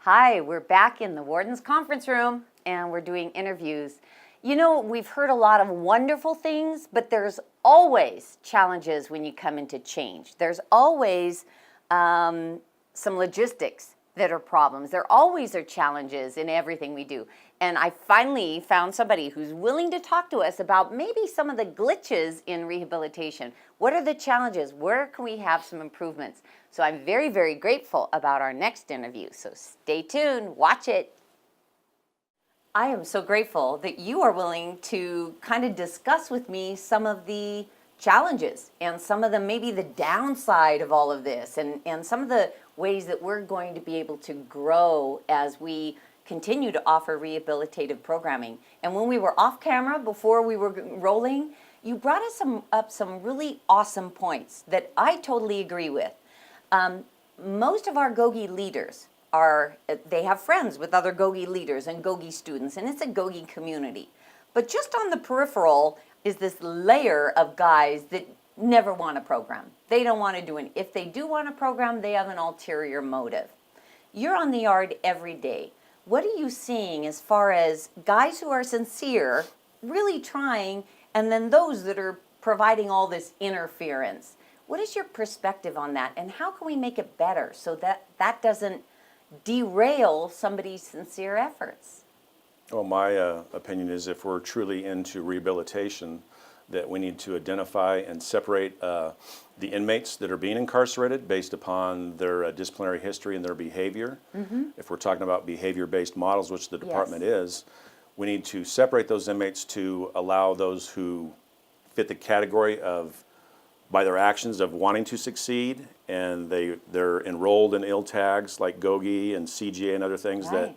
Hi, we're back in the Warden's conference room and we're doing interviews. You know, we've heard a lot of wonderful things, but there's always challenges when you come into change. There's always some logistics that are problems. There always are challenges in everything we do. And I finally found somebody who's willing to talk to us about maybe some of the glitches in rehabilitation. What are the challenges? Where can we have some improvements? So I'm very, very grateful about our next interview. So stay tuned, watch it. I am so grateful that you are willing to kind of discuss with me some of the challenges and some of the maybe the downside of all of this and some of the ways that we're going to be able to grow as we continue to offer rehabilitative programming. And when we were off camera, before we were rolling, you brought us up some really awesome points that I totally agree with. Most of our GOGI leaders they have friends with other GOGI leaders and GOGI students, and it's a GOGI community. But just on the peripheral is this layer of guys that never want to program. They don't want to do it. If they do want to program, they have an ulterior motive. You're on the yard every day. What are you seeing as far as guys who are sincere, really trying, and then those that are providing all this interference? What is your perspective on that, and how can we make it better so that that doesn't derail somebody's sincere efforts? Well, my opinion is if we're truly into rehabilitation, that we need to identify and separate the inmates that are being incarcerated based upon their disciplinary history and their behavior. Mm-hmm. If we're talking about behavior-based models, which the department is, we need to separate those inmates to allow those who fit the category of, by their actions, of wanting to succeed, and they're enrolled in tags like GOGI and CGA and other things, that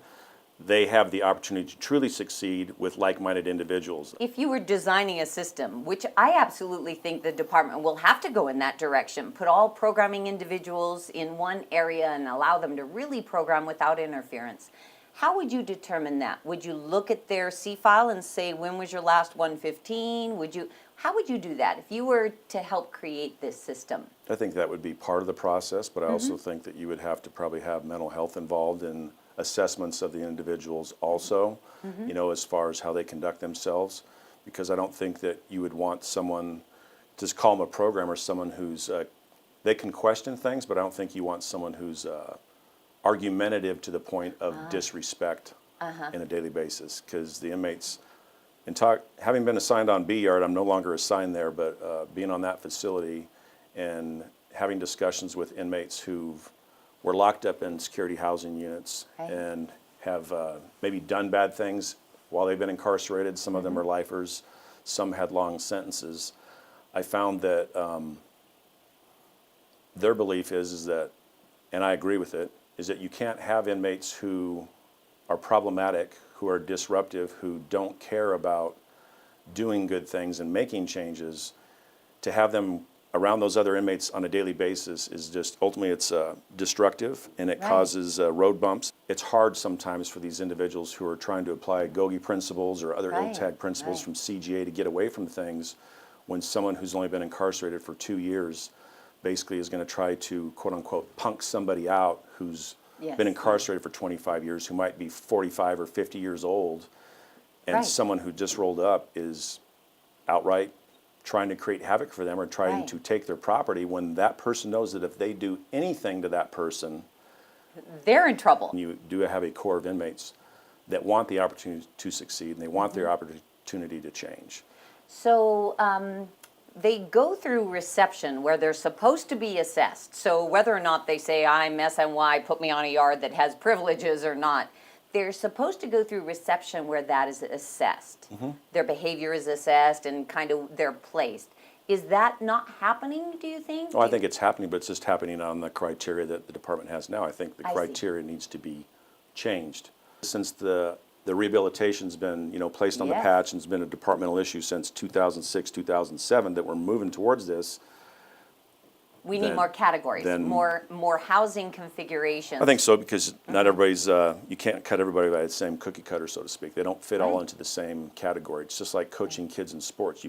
they have the opportunity to truly succeed with like-minded individuals. If you were designing a system, which I absolutely think the department will have to go in that direction, put all programming individuals in one area and allow them to really program without interference, how would you determine that? Would you look at their C file and say, when was your last 115? How would you do that if you were to help create this system? I think that would be part of the process, but I also think that you would have to probably have mental health involved in assessments of the individuals also, you know, as far as how they conduct themselves, because I don't think that you would want someone, just call them a programmer, someone who's, they can question things, but I don't think you want someone who's argumentative to the point of disrespect in a daily basis, because the inmates, having been assigned on B yard, I'm no longer assigned there, but being on that facility and having discussions with inmates who were locked up in security housing units and have maybe done bad things while they've been incarcerated. Some of them are lifers, some had long sentences. I found that their belief is that, and I agree with it, is that you can't have inmates who are problematic, who are disruptive, who don't care about doing good things and making changes. To have them around those other inmates on a daily basis is just, ultimately it's destructive, and it causes road bumps. It's hard sometimes for these individuals who are trying to apply GOGI principles or other ILTAG principles from CGA to get away from things, when someone who's only been incarcerated for 2 years basically is going to try to, quote unquote, punk somebody out who's been incarcerated for 25 years, who might be 45 or 50 years old, and someone who just rolled up is outright trying to create havoc for them or trying to take their property, when that person knows that if they do anything to that person, they're in trouble. You do have a core of inmates that want the opportunity to succeed, and they want their opportunity to change. So they go through reception where they're supposed to be assessed. So whether or not they say, I'm SNY, put me on a yard that has privileges or not, they're supposed to go through reception where that is assessed. Their behavior is assessed and kind of they're placed. Is that not happening, do you think? Oh, I think it's happening, but it's just happening on the criteria that the department has now. I think the criteria needs to be changed. Since the rehabilitation's been, you know, placed on the patch and it's been a departmental issue since 2006, 2007, that we're moving towards this. We need more categories, more housing configurations. I think so, because not everybody's, you can't cut everybody by the same cookie cutter, so to speak. They don't fit all into the same category. It's just like coaching kids in sports.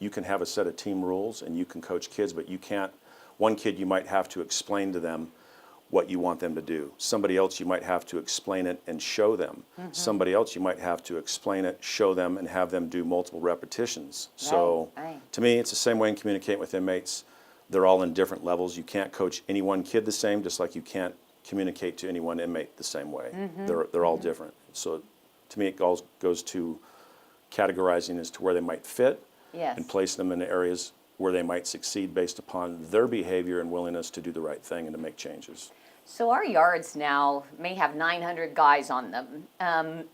You can have a set of team rules and you can coach kids, but you can't, one kid you might have to explain to them what you want them to do. Somebody else, you might have to explain it and show them. Somebody else, you might have to explain it, show them, and have them do multiple repetitions. So to me, it's the same way in communicating with inmates. They're all in different levels. You can't coach any one kid the same, just like you can't communicate to any one inmate the same way. They're all different. So to me, it goes to categorizing as to where they might fit and place them in areas where they might succeed based upon their behavior and willingness to do the right thing and to make changes. So our yards now may have 900 guys on them.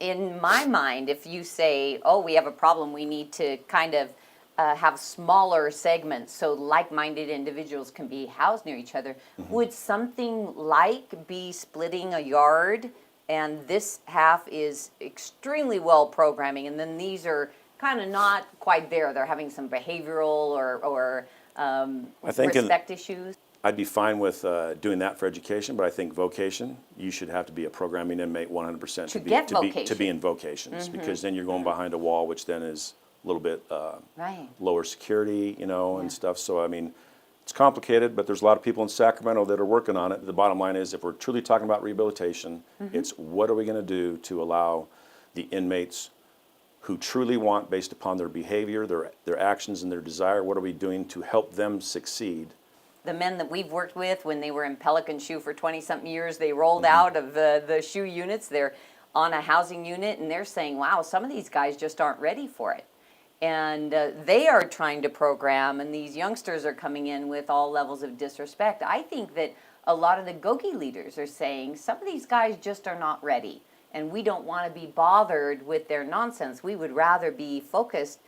In my mind, if you say, oh, we have a problem, we need to kind of have smaller segments so like-minded individuals can be housed near each other, would something like be splitting a yard, and this half is extremely well programming, and then these are kind of not quite there. They're having some behavioral or I think respect issues. I'd be fine with doing that for education, but I think vocation, you should have to be a programming inmate 100% to be in vocations, because then you're going behind a wall, which then is a little bit lower security, you know, and stuff. So, I mean, it's complicated, but there's a lot of people in Sacramento that are working on it. The bottom line is, if we're truly talking about rehabilitation, it's what are we going to do to allow the inmates who truly want, based upon their behavior, their actions, and their desire, what are we doing to help them succeed? The men that we've worked with, when they were in Pelican Shoe for 20-something years, they rolled out of the shoe units. They're on a housing unit, and they're saying, wow, some of these guys just aren't ready for it. And they are trying to program, and these youngsters are coming in with all levels of disrespect. I think that a lot of the GOGI leaders are saying, some of these guys just are not ready, and we don't want to be bothered with their nonsense. We would rather be focused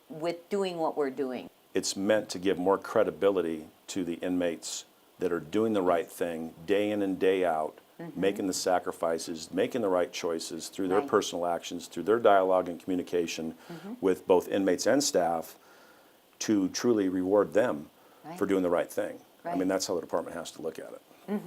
with doing what we're doing. It's meant to give more credibility to the inmates that are doing the right thing day in and day out, making the sacrifices, making the right choices through their personal actions, through their dialogue and communication with both inmates and staff, to truly reward them for doing the right thing. I mean, that's how the department has to look at it.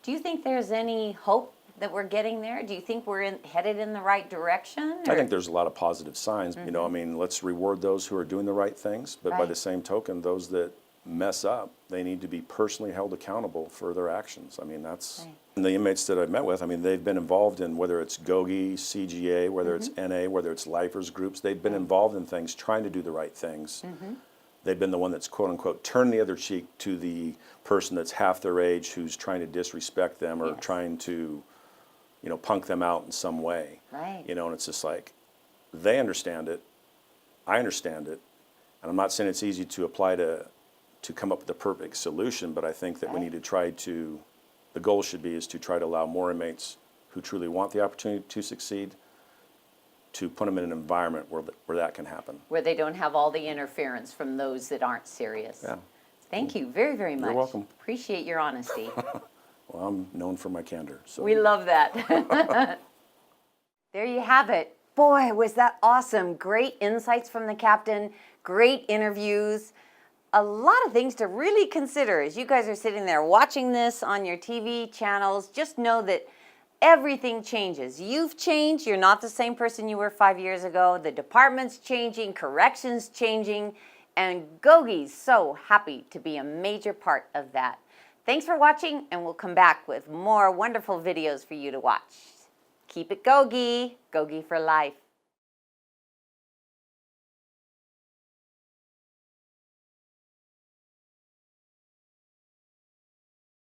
Do you think there's any hope that we're getting there? Do you think we're headed in the right direction? I think there's a lot of positive signs. You know, I mean, let's reward those who are doing the right things, but by the same token, those that mess up, they need to be personally held accountable for their actions. I mean, that's and the inmates that I've met with. I mean, they've been involved in, whether it's GOGI, CGA, whether it's NA, whether it's lifers groups. They've been involved in things, trying to do the right things. They've been the one that's, quote unquote, turned the other cheek to the person that's half their age who's trying to disrespect them or trying to, you know, punk them out in some way. You know, and it's just like, they understand it, I understand it, and I'm not saying it's easy to apply to come up with the perfect solution, but I think that we need to try to, the goal should be is to try to allow more inmates who truly want the opportunity to succeed, to put them in an environment where that can happen. Where they don't have all the interference from those that aren't serious. Thank you very, very much. You're welcome. Appreciate your honesty. Well, I'm known for my candor. So. We love that. There you have it. Boy, was that awesome. Great insights from the captain, great interviews. A lot of things to really consider as you guys are sitting there watching this on your TV channels. Just know that everything changes. You've changed. You're not the same person you were 5 years ago. The department's changing, corrections changing, and GOGI's so happy to be a major part of that. Thanks for watching, and we'll come back with more wonderful videos for you to watch. Keep it GOGI, GOGI for life.